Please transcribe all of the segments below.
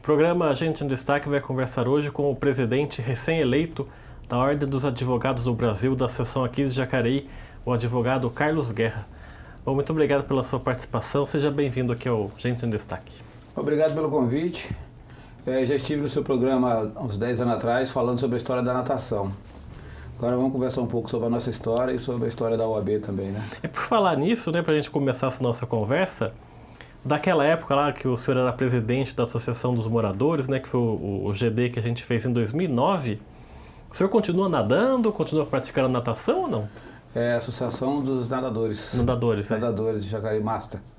programa Gente em Destaque vai conversar hoje com o presidente recém-eleito da Ordem dos Advogados do Brasil, da seção aqui de Jacareí, o advogado Carlos Guerra. Bom, muito obrigado pela sua participação, seja bem-vindo aqui ao Gente em Destaque. Obrigado pelo convite. Já estive no seu programa há uns 10 anos atrás falando sobre a história da natação. Agora vamos conversar um pouco sobre a nossa história e sobre a história da OAB também, né? Por falar nisso, né, para a gente começar essa nossa conversa, daquela época lá que o senhor era presidente da Associação dos Moradores, né, que foi o GD que a gente fez em 2009, o senhor continua nadando, continua praticando natação ou não? É a Associação dos Nadadores. Nadadores, Nadadores de Jacareí Masters.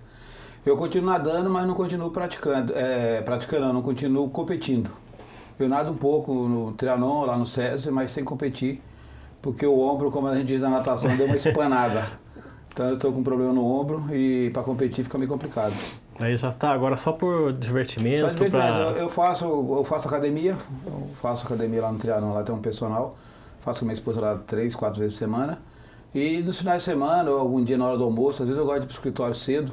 Eu continuo nadando, mas não continuo praticando. Não continuo competindo. Eu nado um pouco no triatlon, lá no SESI, mas sem competir, porque o ombro, como a gente diz na natação, deu uma espanada. Então eu estou com um problema no ombro e para competir fica meio complicado. Aí já está agora só por divertimento? Só divertimento. Eu faço academia, lá no triatlon, lá tem um personal. Faço com minha esposa lá 3, 4 vezes por semana. E nos finais de semana, ou algum dia na hora do almoço, às vezes eu gosto de ir para o escritório cedo.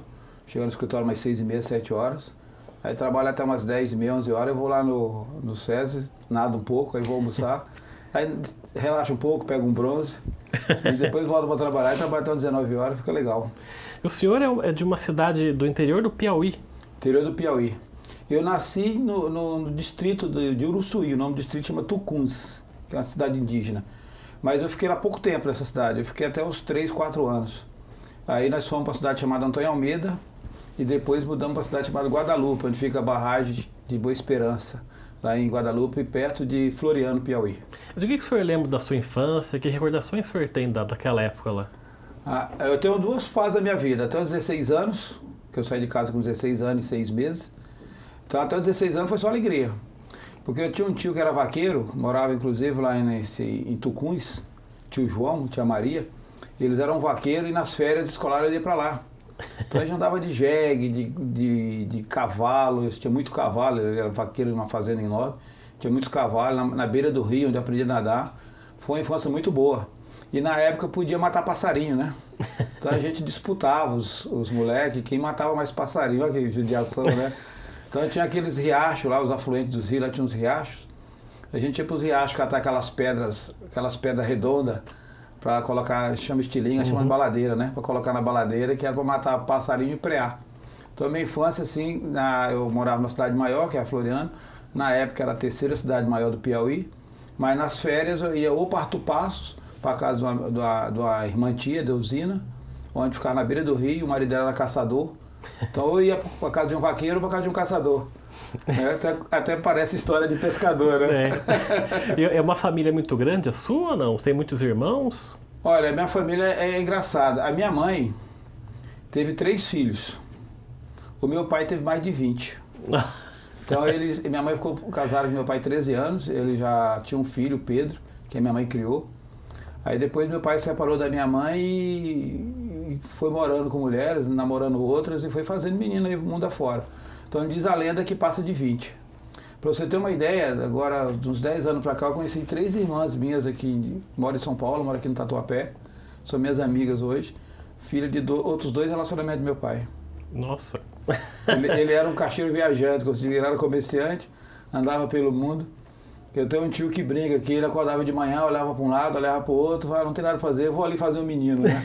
Chego no escritório umas 6h30, 7 horas. Aí trabalho até umas 10h30, 11 horas. Eu vou lá no SESI, nado um pouco, aí vou almoçar. Aí relaxo um pouco, pego um bronze. E depois volto para trabalhar e trabalho até umas 19 horas, fica legal. O senhor é de uma cidade do interior do Piauí? Interior do Piauí. Eu nasci no distrito de Uruçuí, o nome do distrito chama Tucuns, que é uma cidade indígena. Mas eu fiquei lá pouco tempo nessa cidade, eu fiquei até uns 3, 4 anos. Aí nós fomos para uma cidade chamada Antônio Almeida e depois mudamos para uma cidade chamada Guadalupe, onde fica a barragem de Boa Esperança, lá em Guadalupe, perto de Floriano, Piauí. Mas o que o senhor lembra da sua infância? Que recordações o senhor tem daquela época lá? Eu tenho 2 fases da minha vida. Até os 16 anos, que eu saí de casa com 16 anos e 6 meses. Então até os 16 anos foi só alegria. Porque eu tinha um tio que era vaqueiro, morava inclusive lá em Tucuns, tio João, tia Maria. Eles eram vaqueiros e nas férias escolares eu ia para lá. Então a gente andava de jegue, de cavalo, tinha muito cavalo, ele era vaqueiro de uma fazenda enorme. Tinha muitos cavalos na beira do rio, onde eu aprendi a nadar. Foi uma infância muito boa. E na época podia matar passarinho, né? Então a gente disputava os moleques, quem matava mais passarinho, olha que judiação, né? Então tinha aqueles riachos lá, os afluentes dos rios, lá tinha uns riachos. A gente ia para os riachos catar aquelas pedras redondas, para colocar, chama estilinga, chama de baladeira, né? Para colocar na baladeira, que era para matar passarinho e prear. Então a minha infância, assim, eu morava numa cidade maior, que é a Floriano. Na época era a 3ª cidade maior do Piauí. Mas nas férias eu ia ou para Artur Passos, para a casa de uma irmã tia, Deusina, onde ficava na beira do rio, o marido dela era caçador. Então eu ia para a casa de um vaqueiro ou para a casa de um caçador. Até parece história de pescador, né? É uma família muito grande a sua ou não? Você tem muitos irmãos? Olha, a minha família é engraçada. A minha mãe teve 3 filhos. O meu pai teve mais de 20. Então minha mãe ficou casada com meu pai 13 anos, ele já tinha um filho, Pedro, que a minha mãe criou. Aí depois meu pai se separou da minha mãe e foi morando com mulheres, namorando outras e foi fazendo menino aí pro mundo afora. Então diz a lenda que passa de 20. Para você ter uma ideia, agora, de uns 10 anos para cá, eu conheci 3 irmãs minhas aqui, moram em São Paulo, moram aqui no Tatuapé, são minhas amigas hoje, filha de outros 2 relacionamentos do meu pai. Nossa! Ele era um caixeiro viajante, ele era comerciante, andava pelo mundo. Eu tenho um tio que brinca, que ele acordava de manhã, olhava para um lado, olhava para o outro, falava, não tem nada para fazer, eu vou ali fazer um menino, né?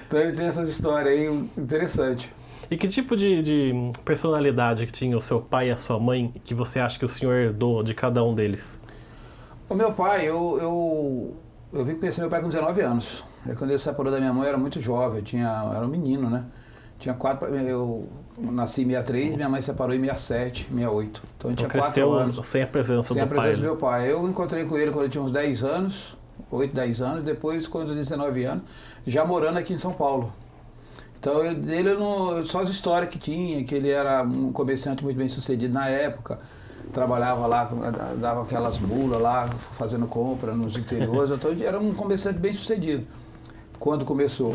Então ele tem essas histórias aí interessantes. E que tipo de personalidade que tinha o seu pai e a sua mãe que você acha que o senhor herdou de cada um deles? O meu pai, eu vim conhecer meu pai com 19 anos. Quando ele se separou da minha mãe, eu era muito jovem, era um menino, né? Eu nasci em 63, minha mãe se separou em 67, 68. Então eu tinha 4 anos. Sem a presença do pai. Sem a presença do meu pai. Eu encontrei com ele quando eu tinha uns 10 anos, 8, 10 anos, depois quando eu tinha 19 anos, já morando aqui em São Paulo. Então só as histórias que tinha, que ele era um comerciante muito bem sucedido na época, trabalhava lá, dava aquelas mulas lá, fazendo compra nos interiores, então ele era um comerciante bem sucedido quando começou.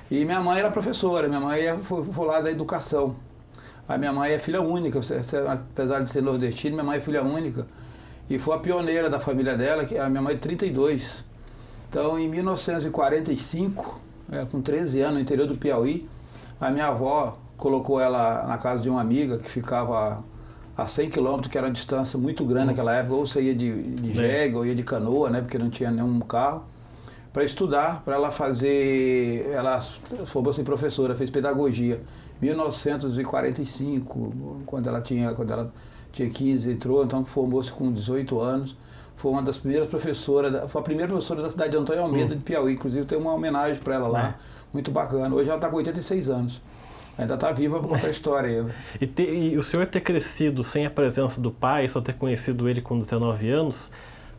E minha mãe era professora, minha mãe foi lá da educação. A minha mãe é filha única, apesar de ser nordestina, minha mãe é filha única. E foi a pioneira da família dela, que a minha mãe é de 32. Então, em 1945, com 13 anos, no interior do Piauí, a minha avó colocou ela na casa de uma amiga que ficava a 100 quilômetros, que era uma distância muito grande naquela época, ou você ia de jegue, ou ia de canoa, né, porque não tinha nenhum carro, para estudar, para ela fazer, ela formou-se em professora, fez pedagogia, 1945, quando ela tinha 15, entrou, então formou-se com 18 anos, foi uma das primeiras professoras, foi a primeira professora da cidade de Antônio Almeida, de Piauí, inclusive tem uma homenagem para ela lá, muito bacana, hoje ela está com 86 anos. Ainda está viva para contar a história ainda. E o senhor ter crescido sem a presença do pai, só ter conhecido ele com 19 anos,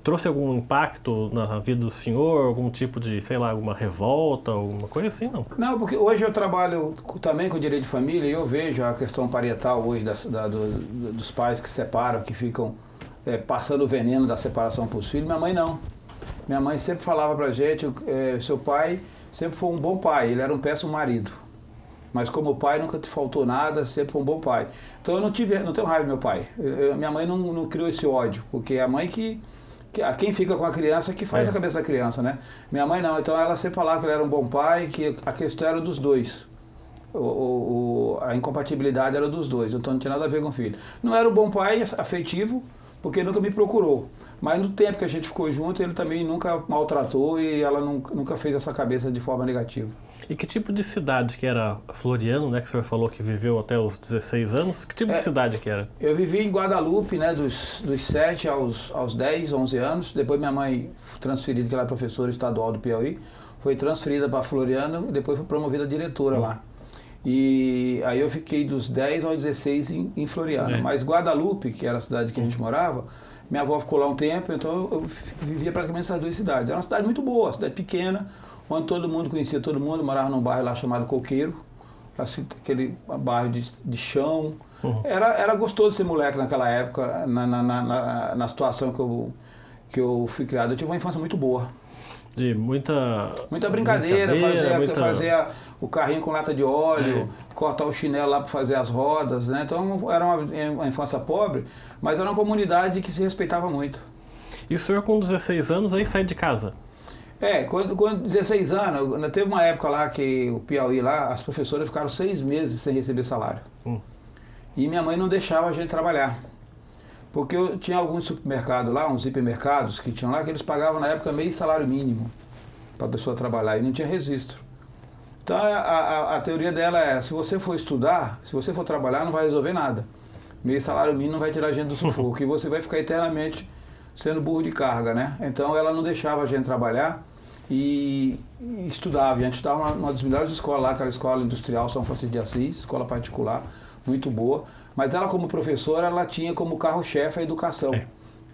trouxe algum impacto na vida do senhor? Algum tipo de, sei lá, alguma revolta, alguma coisa assim, não? Não, porque hoje eu trabalho também com direito de família e eu vejo a questão parietal hoje dos pais que se separam, que ficam passando o veneno da separação para os filhos. Minha mãe não. Minha mãe sempre falava para a gente, seu pai sempre foi um bom pai, ele era um péssimo marido. Mas como pai nunca te faltou nada, sempre foi um bom pai. Então eu não tenho raiva do meu pai. Minha mãe não criou esse ódio, porque é a mãe quem fica com a criança que faz a cabeça da criança, né? Minha mãe não, então ela sempre falava que ele era um bom pai, que a questão era dos dois. A incompatibilidade era dos dois, então não tinha nada a ver com o filho. Não era um bom pai afetivo, porque nunca me procurou. Mas no tempo que a gente ficou junto, ele também nunca maltratou e ela nunca fez essa cabeça de forma negativa. E que tipo de cidade que era Floriano, né, que o senhor falou que viveu até os 16 anos? Que tipo de cidade que era? Eu vivi em Guadalupe, né, dos 7 aos 10, 11 anos. Depois minha mãe, transferida, que ela é professora estadual do Piauí, foi transferida para Floriano e depois foi promovida a diretora lá. E aí eu fiquei dos 10 aos 16 em Floriano. Mas Guadalupe, que era a cidade que a gente morava, minha avó ficou lá um tempo, então eu vivia praticamente essas duas cidades. Era uma cidade muito boa, uma cidade pequena, onde todo mundo conhecia todo mundo, morava num bairro lá chamado Coqueiro, assim, aquele bairro de chão. Era gostoso ser moleque naquela época, na situação que eu fui criado. Eu tive uma infância muito boa. De muita brincadeira, fazer o carrinho com lata de óleo, cortar o chinelo lá para fazer as rodas, né? Então era uma infância pobre, mas era uma comunidade que se respeitava muito. E o senhor com 16 anos aí sai de casa? Quando 16 anos, teve uma época lá que o Piauí lá, as professoras ficaram 6 meses sem receber salário. E minha mãe não deixava a gente trabalhar. Porque eu tinha alguns supermercados lá, uns hipermercados que tinham lá, que eles pagavam na época meio salário mínimo para a pessoa trabalhar e não tinha registro. Então a teoria dela é, se você for estudar, se você for trabalhar, não vai resolver nada. Meio salário mínimo não vai tirar a gente do sufoco e você vai ficar eternamente sendo burro de carga, né? Então ela não deixava a gente trabalhar e estudava. A gente estudava numa das melhores escolas lá, aquela escola industrial São Francisco de Assis, escola particular, muito boa. Mas ela, como professora, ela tinha como carro-chefe a educação.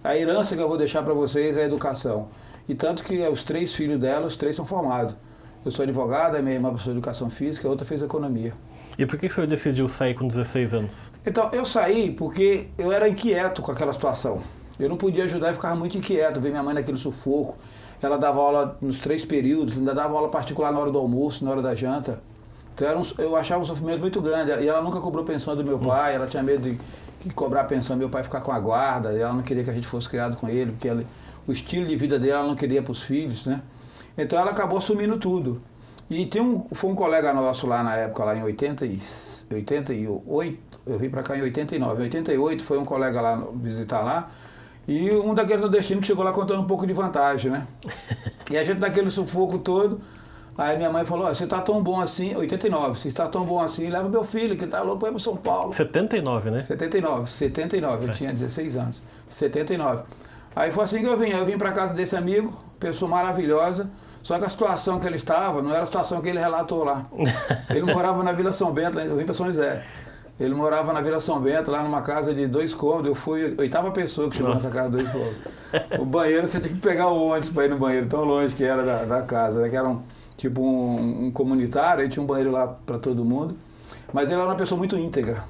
A herança que eu vou deixar para vocês é a educação. E tanto que os 3 filhos dela, os 3 são formados. Eu sou advogada, minha irmã professora de educação física, a outra fez economia. E por que o senhor decidiu sair com 16 anos? Então, eu saí porque eu era inquieto com aquela situação. Eu não podia ajudar e ficava muito inquieto, ver minha mãe naquele sufoco. Ela dava aula nos 3 períodos, ainda dava aula particular na hora do almoço, na hora da janta. Então eu achava um sofrimento muito grande. E ela nunca cobrou pensão do meu pai, ela tinha medo de cobrar pensão, meu pai ficar com a guarda, e ela não queria que a gente fosse criado com ele, porque o estilo de vida dele ela não queria para os filhos, né? Então ela acabou assumindo tudo. E foi um colega nosso lá na época, lá em 88, eu vim para cá em 89. Em 88 foi um colega lá visitar lá, e um daqueles nordestinos que chegou lá contando um pouco de vantagem, né? E a gente naquele sufoco todo. Aí minha mãe falou, você está tão bom assim, 89, você está tão bom assim, leva meu filho, que ele está louco para ir para São Paulo. 79, né? 79, eu tinha 16 anos, 79. Aí foi assim que eu vim para casa desse amigo, pessoa maravilhosa, só que a situação que ele estava não era a situação que ele relatou lá. Ele morava na Vila São Bento, eu vim para São José. Ele morava na Vila São Bento, lá numa casa de 2 cômodos, eu fui a 8ª pessoa que chegou nessa casa de 2 cômodos. O banheiro, você tinha que pegar o ônibus para ir no banheiro, tão longe que era da casa, né? Que era tipo um comunitário, aí tinha um banheiro lá para todo mundo. Mas ele era uma pessoa muito íntegra.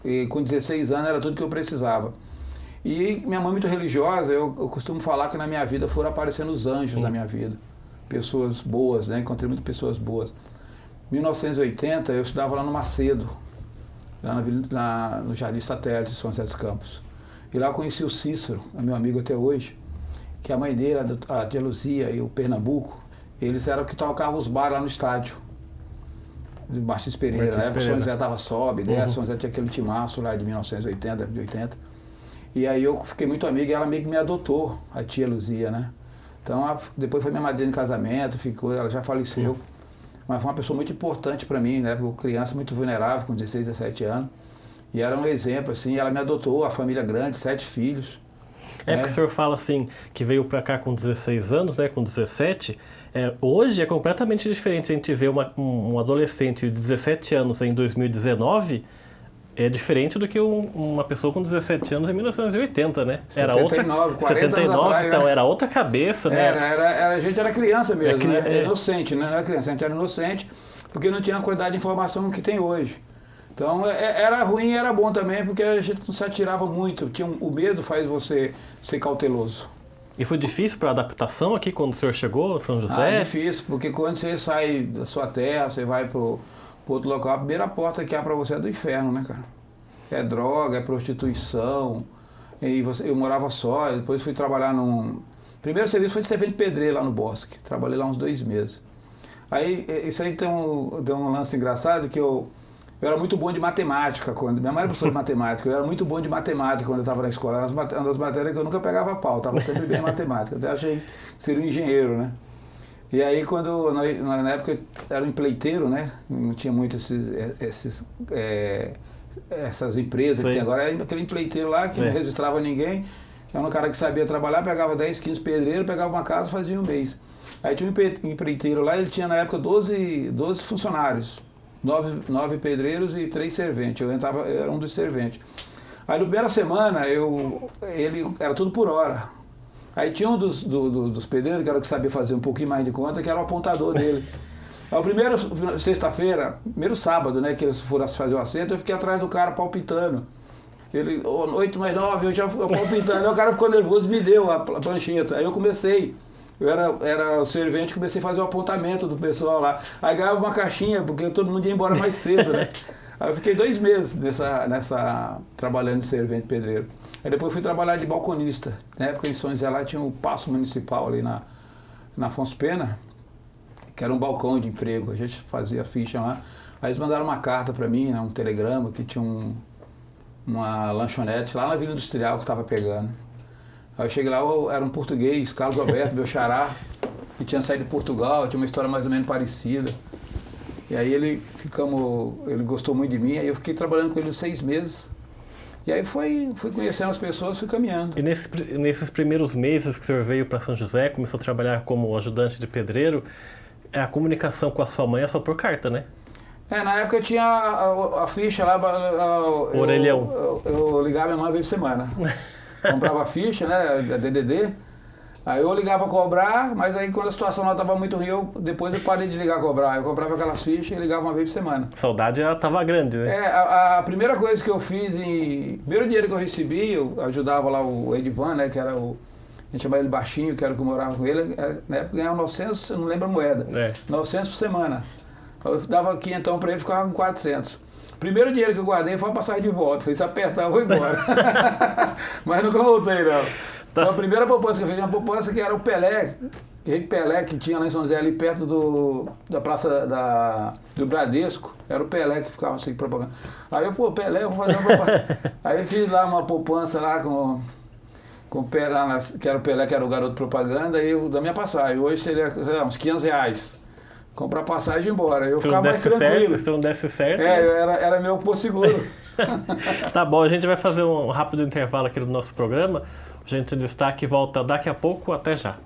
E com 16 anos era tudo que eu precisava. E minha mãe muito religiosa, eu costumo falar que na minha vida foram aparecendo os anjos na minha vida. Pessoas boas, né? Encontrei muitas pessoas boas. Em 1980, eu estudava lá no Macedo, lá no Jardim Satélite de São José dos Campos. E lá eu conheci o Cícero, é meu amigo até hoje, que a mãe dele, a tia Luzia e o Pernambuco, eles eram que tocavam os bares lá no estádio. de Martins Pereira, né? O São José estava sobe, né? São José tinha aquele timaço lá de 1980, de 80. E aí eu fiquei muito amigo e ela meio que me adotou, a tia Luzia, né? Então, depois foi minha madrinha de casamento, ela já faleceu. Mas foi uma pessoa muito importante para mim, né? Porque criança muito vulnerável, com 16, 17 anos. E era um exemplo, assim, ela me adotou, a família grande, 7 filhos. Porque o senhor fala assim, que veio para cá com 16 anos, né? Com 17. Hoje é completamente diferente a gente ver um adolescente de 17 anos em 2019, é diferente do que uma pessoa com 17 anos em 1980, né? 79, 40 anos atrás, então né? Era outra cabeça, né? A gente era criança mesmo, né? Inocente, né? Não era criança, a gente era inocente porque não tinha a quantidade de informação que tem hoje. Então era ruim e era bom também porque a gente não se atirava muito, o medo faz você ser cauteloso. E foi difícil para a adaptação aqui quando o senhor chegou, São José? É difícil, porque quando você sai da sua terra, você vai para outro local, a primeira porta que há para você é do inferno, né, cara? É droga, é prostituição, eu morava só, depois fui trabalhar primeiro serviço foi de servente de pedreiro lá no Bosque, trabalhei lá uns 2 meses. Aí, isso aí deu um lance engraçado, que eu era muito bom de matemática, minha mãe era professora de matemática, eu era muito bom de matemática quando eu estava na escola, era uma das matérias que eu nunca pegava pau, estava sempre bem em matemática, até achei que seria um engenheiro, né? E aí na época eu era um empreiteiro, né? Não tinha muito essas empresas que tem agora, era aquele empreiteiro lá que não registrava ninguém, era um cara que sabia trabalhar, pegava 10, 15 pedreiros, pegava uma casa e fazia um mês. Aí tinha um empreiteiro lá, ele tinha na época 12 funcionários. 9 pedreiros e 3 serventes. Eu era um dos serventes. Aí na primeira semana, ele era tudo por hora. Aí tinha um dos pedreiros, que era o que sabia fazer um pouquinho mais de conta, que era o apontador dele. Aí, sexta-feira, primeiro sábado, né, que eles foram fazer o assento, eu fiquei atrás do cara palpitando. Ele, 8 mais 9, eu já palpitando. Aí o cara ficou nervoso e me deu a prancheta. Aí eu comecei. Eu era o servente, comecei a fazer o apontamento do pessoal lá. Aí ganhava uma caixinha, porque todo mundo ia embora mais cedo, né? Aí eu fiquei 2 meses trabalhando de servente pedreiro. Aí depois fui trabalhar de balconista. Na época em São José lá tinha um paço municipal ali na Afonso Pena, que era um balcão de emprego. A gente fazia ficha lá. Aí eles mandaram uma carta para mim, né, um telegrama, que tinha uma lanchonete lá na Vila Industrial que estava pegando. Aí eu cheguei lá, era um português, Carlos Alberto, meu xará, que tinha saído de Portugal, tinha uma história mais ou menos parecida. E aí ele gostou muito de mim, aí eu fiquei trabalhando com ele uns 6 meses. E aí fui conhecendo as pessoas, fui caminhando. E nesses primeiros meses que o senhor veio para São José, começou a trabalhar como ajudante de pedreiro, a comunicação com a sua mãe é só por carta, né? Na época eu tinha a ficha lá, Orelhão. Eu ligava minha mãe uma vez por semana. Comprava a ficha, né, a DDD, aí eu ligava a cobrar, mas aí quando a situação lá estava muito ruim, depois eu parei de ligar a cobrar. Eu comprava aquelas fichas e ligava uma vez por semana. A saudade já estava grande, né? A primeira coisa que eu fiz, primeiro dinheiro que eu recebi, eu ajudava lá o Edivan, né, que era a gente chamava ele Baixinho, que era o que eu morava com ele, na época ganhava 900, eu não lembro a moeda, 900 por semana. Eu dava aqui então para ele, ficava com 400. Primeiro dinheiro que eu guardei foi a passagem de volta. Foi se apertar, eu vou embora. Mas nunca voltei, não. Foi a primeira poupança que eu fiz, uma poupança que era o Pelé, que tinha lá em São José, ali perto da praça do Bradesco. Era o Pelé que ficava assim, propaganda. Aí eu, Pelé, eu vou fazer uma poupança. Aí eu fiz lá uma poupança lá com o Pelé, que era o Pelé, que era o garoto propaganda, e da minha passagem. Hoje seria uns R$500. Comprar passagem e ir embora. Eu ficava mais tranquilo. Se não desse certo... Era meu Porto Seguro. Tá bom, a gente vai fazer um rápido intervalo aqui no nosso programa. A gente destaque e volta daqui a pouco. Até já.